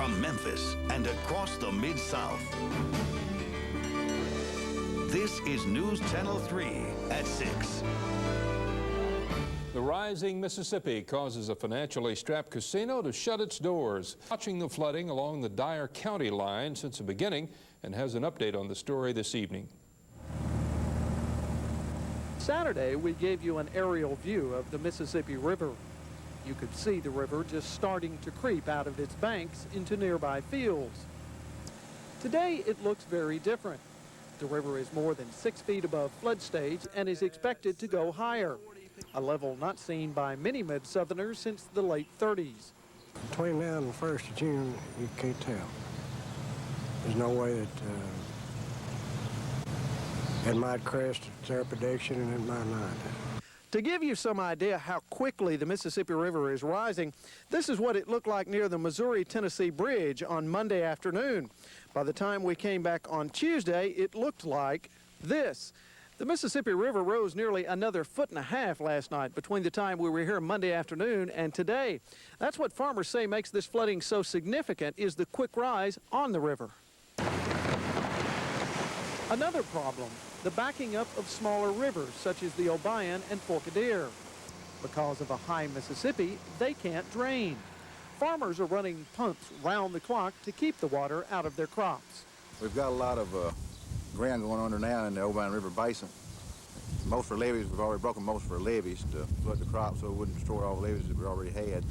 from Memphis and across the Mid-South. This is News Channel 3 at 6. The rising Mississippi causes a financially strapped casino to shut its doors. Watching the flooding along the Dyer County line since the beginning and has an update on the story this evening. Saturday, we gave you an aerial view of the Mississippi River. You could see the river just starting to creep out of its banks into nearby fields. Today, it looks very different. The river is more than 6 feet above flood stage and is expected to go higher, a level not seen by many Mid-Southerners since the late 30s. Between now and the 1st of June, you can't tell. There's no way that it might crest. It's their prediction, and it might not. To give you some idea how quickly the Mississippi River is rising, this is what it looked like near the Missouri-Tennessee Bridge on Monday afternoon. By the time we came back on Tuesday, it looked like this. The Mississippi River rose nearly another 1.5 feet last night between the time we were here Monday afternoon and today. That's what farmers say makes this flooding so significant, is the quick rise on the river. Another problem, the backing up of smaller rivers such as the Obion and Forkadere. Because of a high Mississippi, they can't drain. Farmers are running pumps round the clock to keep the water out of their crops. We've got a lot of ground going under now in the Obion River Basin. Most of our levees, we've already broken most of our levees to flood the crops so it wouldn't destroy all the levees that we already had.